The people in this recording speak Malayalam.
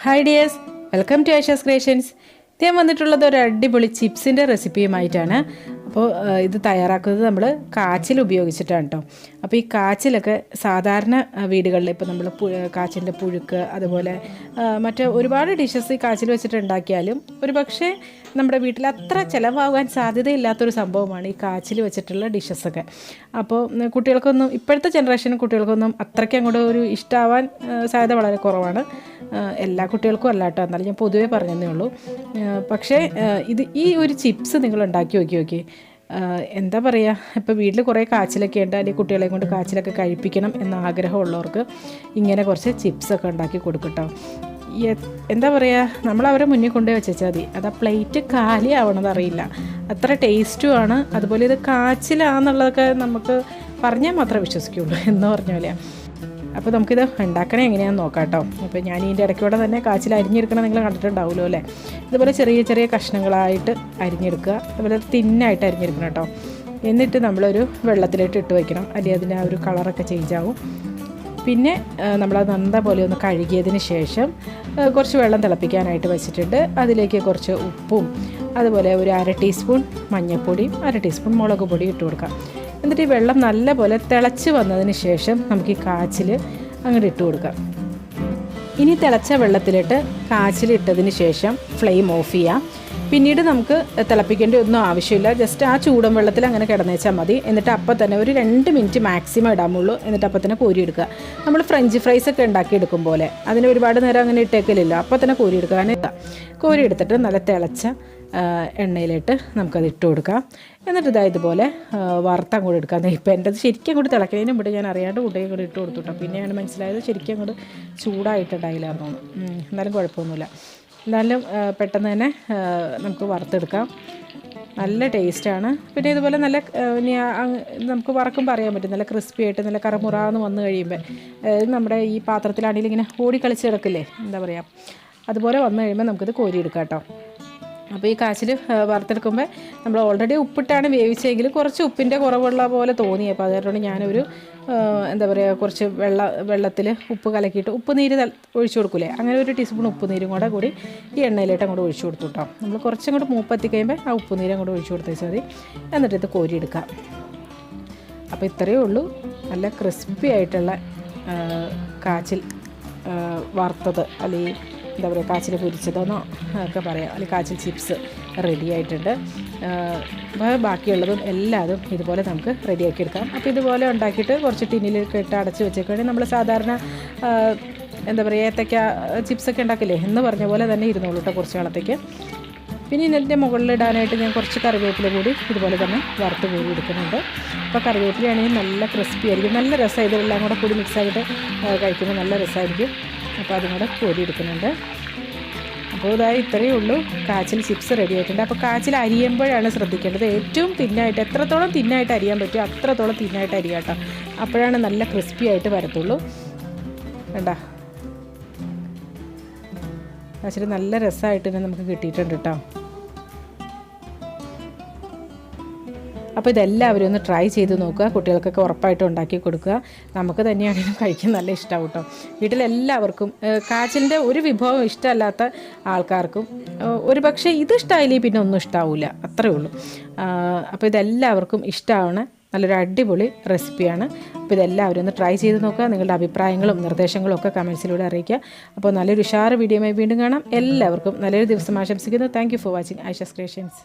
Hi dears, welcome to Ayisha's creations. ഞാൻ വന്നിട്ടുള്ളത് ഒരു അടിപൊളി ചിപ്സിൻ്റെ റെസിപ്പിയുമായിട്ടാണ്. അപ്പോൾ ഇത് തയ്യാറാക്കുന്നത് നമ്മൾ കാച്ചിൽ ഉപയോഗിച്ചിട്ടാണ് കേട്ടോ. അപ്പോൾ ഈ കാച്ചിലൊക്കെ സാധാരണ വീടുകളിൽ ഇപ്പോൾ നമ്മൾ കാച്ചിലിൻ്റെ പുഴുക്ക്, അതുപോലെ മറ്റ് ഒരുപാട് ഡിഷസ് ഈ കാച്ചിൽ വെച്ചിട്ട് ഉണ്ടാക്കിയാലും ഒരു പക്ഷേ നമ്മുടെ വീട്ടിൽ അത്ര ചിലവാകാൻ സാധ്യതയില്ലാത്തൊരു സംഭവമാണ് ഈ കാച്ചിൽ വെച്ചിട്ടുള്ള ഡിഷസൊക്കെ. അപ്പോൾ കുട്ടികൾക്കൊന്നും, ഇപ്പോഴത്തെ ജനറേഷൻ കുട്ടികൾക്കൊന്നും അത്രയ്ക്ക് അങ്ങോട്ട് ഒരു ഇഷ്ടമാവാൻ സാധ്യത വളരെ കുറവാണ്. എല്ലാ കുട്ടികൾക്കും അല്ല കേട്ടോ, എന്നാലും ഞാൻ പൊതുവേ പറഞ്ഞതേ ഉള്ളൂ. പക്ഷേ ഈ ഒരു ചിപ്സ് നിങ്ങൾ ഉണ്ടാക്കി നോക്കി. എന്താ പറയുക, ഇപ്പോൾ വീട്ടിൽ കുറേ കാച്ചിലൊക്കെ ഉണ്ട്, അല്ലെങ്കിൽ കുട്ടികളെ കൊണ്ട് കാച്ചിലൊക്കെ കഴിപ്പിക്കണം എന്ന ആഗ്രഹമുള്ളവർക്ക് ഇങ്ങനെ കുറച്ച് ചിപ്സൊക്കെ ഉണ്ടാക്കി കൊടുക്കട്ടോ. എന്താ പറയുക, നമ്മൾ അവരെ മുന്നിൽ കൊണ്ടുപോയി വെച്ചാൽ മതി, അത് ആ പ്ലേറ്റ് കാലി ആവണതറിയില്ല, അത്ര ടേസ്റ്റുമാണ്. അതുപോലെ ഇത് കാച്ചിലാണെന്നുള്ളതൊക്കെ നമുക്ക് പറഞ്ഞാൽ മാത്രമേ വിശ്വസിക്കുകയുള്ളൂ എന്ന് പറഞ്ഞ പോലെയാണ്. അപ്പോൾ നമുക്കിത് ഉണ്ടാക്കണേ എങ്ങനെയാണെന്ന് നോക്കാം കേട്ടോ. അപ്പോൾ ഞാൻ ഇതിൻ്റെ ഇടയ്ക്കൂടെ തന്നെ കാച്ചിൽ അരിഞ്ഞെടുക്കണം, നിങ്ങൾ കണ്ടിട്ടുണ്ടാവുമല്ലോ അല്ലേ. ഇതുപോലെ ചെറിയ ചെറിയ കഷ്ണങ്ങളായിട്ട് അരിഞ്ഞെടുക്കുക, അതുപോലെ തിന്നായിട്ട് അരിഞ്ഞെടുക്കണം കേട്ടോ. എന്നിട്ട് നമ്മളൊരു വെള്ളത്തിലിട്ട് ഇട്ട് വയ്ക്കണം, അല്ലെങ്കിൽ അതിൻ്റെ ആ ഒരു കളറൊക്കെ ചേഞ്ച് ആവും. പിന്നെ നമ്മളത് നന്ന പോലെ ഒന്ന് കഴുകിയതിന് ശേഷം കുറച്ച് വെള്ളം തിളപ്പിക്കാനായിട്ട് വെച്ചിട്ടുണ്ട്. അതിലേക്ക് കുറച്ച് ഉപ്പും അതുപോലെ ഒരു 1/2 ടീസ്പൂൺ മഞ്ഞൾപ്പൊടിയും 1/2 ടീസ്പൂൺ മുളക് പൊടിയും ഇട്ട് കൊടുക്കാം. എന്നിട്ട് ഈ വെള്ളം നല്ല പോലെ തിളച്ച് വന്നതിന് ശേഷം നമുക്ക് ഈ കാച്ചിൽ അങ്ങോട്ട് ഇട്ട് കൊടുക്കാം. ഇനി തിളച്ച വെള്ളത്തിലിട്ട് കാച്ചിൽ ഇട്ടതിന് ശേഷം ഫ്ലെയിം ഓഫ് ചെയ്യാം. പിന്നീട് നമുക്ക് തിളപ്പിക്കേണ്ട ഒന്നും ആവശ്യമില്ല, ജസ്റ്റ് ആ ചൂടൻ വെള്ളത്തിൽ അങ്ങനെ കിടന്നേച്ചാൽ മതി. എന്നിട്ട് അപ്പം തന്നെ ഒരു 2 മിനിറ്റ് മാക്സിമം ഇടാമുള്ളൂ. എന്നിട്ട് അപ്പം തന്നെ കോരിയെടുക്കുക. നമ്മൾ ഫ്രഞ്ച് ഫ്രൈസ് ഒക്കെ ഉണ്ടാക്കിയെടുക്കും പോലെ അതിന് ഒരുപാട് നേരം അങ്ങനെ ഇട്ടേക്കലില്ല, അപ്പം തന്നെ കോരിയെടുക്കുക. കോരിയെടുത്തിട്ട് നല്ല തിളച്ച എണ്ണയിലിട്ട് നമുക്കത് ഇട്ട് കൊടുക്കാം. എന്നിട്ട് ഇതുപോലെ വറുത്തം കൂടെ എടുക്കാം. ഇപ്പം എൻ്റെ അത് ശരിക്കും അങ്ങോട്ട് തിളക്കുന്നതിന് മുമ്പ് ഞാൻ അറിയാണ്ട് കൂടെയും കൂടെ ഇട്ട് കൊടുത്തു കേട്ടോ. പിന്നെയാണ് മനസ്സിലായത് ശരിക്കും അങ്ങോട്ട് ചൂടായിട്ടുണ്ടായില്ലായിരുന്നു. എന്നാലും കുഴപ്പമൊന്നുമില്ല. എന്നാലും പെട്ടെന്ന് തന്നെ നമുക്ക് വറുത്തെടുക്കാം. നല്ല ടേസ്റ്റാണ്. പിന്നെ ഇതുപോലെ നല്ല നമുക്ക് വറക്കുമ്പോൾ അറിയാൻ പറ്റും, നല്ല ക്രിസ്പി ആയിട്ട് നല്ല കറമുറാന്ന് വന്നു കഴിയുമ്പോൾ, നമ്മുടെ ഈ പാത്രത്തിലാണെങ്കിൽ ഇങ്ങനെ ഓടിക്കളിച്ച് കിടക്കില്ലേ, എന്താ പറയുക, അതുപോലെ വന്നു കഴിയുമ്പോൾ നമുക്കിത് കോരിയെടുക്കാം കേട്ടോ. അപ്പോൾ ഈ കാച്ചിൽ വറുത്തെടുക്കുമ്പോൾ നമ്മൾ ഓൾറെഡി ഉപ്പിട്ടാണ് വേവിച്ചെങ്കിൽ കുറച്ച് ഉപ്പിൻ്റെ കുറവുള്ള പോലെ തോന്നി. അപ്പോൾ അതുകൊണ്ട് ഞാനൊരു എന്താ പറയുക, കുറച്ച് വെള്ളത്തിൽ ഉപ്പ് കലക്കിയിട്ട് ഉപ്പുനീര് ഒഴിച്ചു കൊടുക്കൂലേ, അങ്ങനെ ഒരു ടീസ്പൂൺ ഉപ്പുനീരും കൂടി ഈ എണ്ണയിലിട്ട് അങ്ങോട്ട് ഒഴിച്ചു കൊടുത്തു കേട്ടോ. നമ്മൾ കുറച്ചും കൂടെ മൂപ്പത്തി കഴിയുമ്പോൾ ആ ഉപ്പുനീര് അങ്ങോട്ട് ഒഴിച്ചു കൊടുത്തേച്ചാൽ മതി. എന്നിട്ട് ഇത് കോരിയെടുക്കാം. അപ്പോൾ ഇത്രയേ ഉള്ളൂ, നല്ല ക്രിസ്പി ആയിട്ടുള്ള കാച്ചിൽ വറുത്തത്, അല്ലെങ്കിൽ എന്താ പറയുക, കാച്ചിൽ പൊരിച്ചതെന്നോ ഒക്കെ പറയാം, അല്ലെങ്കിൽ കാച്ചിൽ ചിപ്സ് റെഡി ആയിട്ടുണ്ട്. ബാക്കിയുള്ളതും എല്ലാതും ഇതുപോലെ നമുക്ക് റെഡിയാക്കി എടുക്കാം. അപ്പോൾ ഇതുപോലെ ഉണ്ടാക്കിയിട്ട് കുറച്ച് ടിന്നിലൊക്കെ ഇട്ട് അടച്ച് വെച്ചേക്കുകയാണെങ്കിൽ നമ്മൾ സാധാരണ എന്താ പറയുക, ഏത്തക്ക ചിപ്സൊക്കെ ഉണ്ടാക്കില്ലേ എന്ന് പറഞ്ഞ പോലെ തന്നെ ഇരുന്നോളൂ കേട്ടോ കുറച്ച് കാലത്തേക്ക്. പിന്നെ ഇതിൻ്റെ മുകളിലിടാനായിട്ട് ഞാൻ കുറച്ച് കറിവേപ്പില കൂടി ഇതുപോലെ തന്നെ വറുത്ത് കോരി എടുക്കുന്നുണ്ട്. അപ്പോൾ കറിവേപ്പിലയാണെങ്കിൽ നല്ല ക്രിസ്പി ആയിരിക്കും, നല്ല രസമാണ്. ഇതെല്ലാം കൂടി മിക്സായിട്ട് കഴിക്കുമ്പോൾ നല്ല രസമായിരിക്കും. അപ്പോൾ അതും കൂടെ കോരി എടുക്കുന്നുണ്ട്. അപ്പോൾ ഇത്രയേ ഉള്ളൂ, കാച്ചിൽ ചിപ്സ് റെഡി ആയിട്ടുണ്ട്. അപ്പോൾ കാച്ചിൽ അരിയുമ്പോഴാണ് ശ്രദ്ധിക്കേണ്ടത്, ഏറ്റവും തിന്നായിട്ട്, എത്രത്തോളം തിന്നായിട്ട് അരിയാൻ പറ്റുമോ അത്രത്തോളം തിന്നായിട്ട് അരിയാം കേട്ടോ. അപ്പോഴാണ് നല്ല ക്രിസ്പി ആയിട്ട് വരത്തുള്ളൂ. വേണ്ട, കാച്ചിൽ നല്ല രസമായിട്ട് തന്നെ നമുക്ക് കിട്ടിയിട്ടുണ്ട് കേട്ടോ. അപ്പോൾ ഇതെല്ലാവരും ഒന്ന് ട്രൈ ചെയ്ത് നോക്കുക. കുട്ടികൾക്കൊക്കെ ഉറപ്പായിട്ടും ഉണ്ടാക്കി കൊടുക്കുക. നമുക്ക് തന്നെയാണെങ്കിലും കഴിക്കാൻ നല്ല ഇഷ്ടമാവും കേട്ടോ. വീട്ടിലെല്ലാവർക്കും കാച്ചിലിൻ്റെ ഒരു വിഭവം ഇഷ്ടമല്ലാത്ത ആൾക്കാർക്കും ഒരു പക്ഷേ ഇത് ഇഷ്ടമായില്ലേ പിന്നെ ഒന്നും ഇഷ്ടാവില്ല, അത്രേ ഉള്ളൂ. അപ്പോൾ ഇതെല്ലാവർക്കും ഇഷ്ടമാണ്, നല്ലൊരു അടിപൊളി റെസിപ്പിയാണ്. അപ്പോൾ ഇതെല്ലാവരും ഒന്ന് ട്രൈ ചെയ്ത് നോക്കുക. നിങ്ങളുടെ അഭിപ്രായങ്ങളും നിർദ്ദേശങ്ങളും ഒക്കെ കമൻസിലൂടെ അറിയിക്കുക. അപ്പോൾ നല്ലൊരു ഉഷാറ് വീഡിയോയുമായി വീണ്ടും കാണാം. എല്ലാവർക്കും നല്ലൊരു ദിവസം ആശംസിക്കുന്നു. Thank you for watching Ayisha's creations.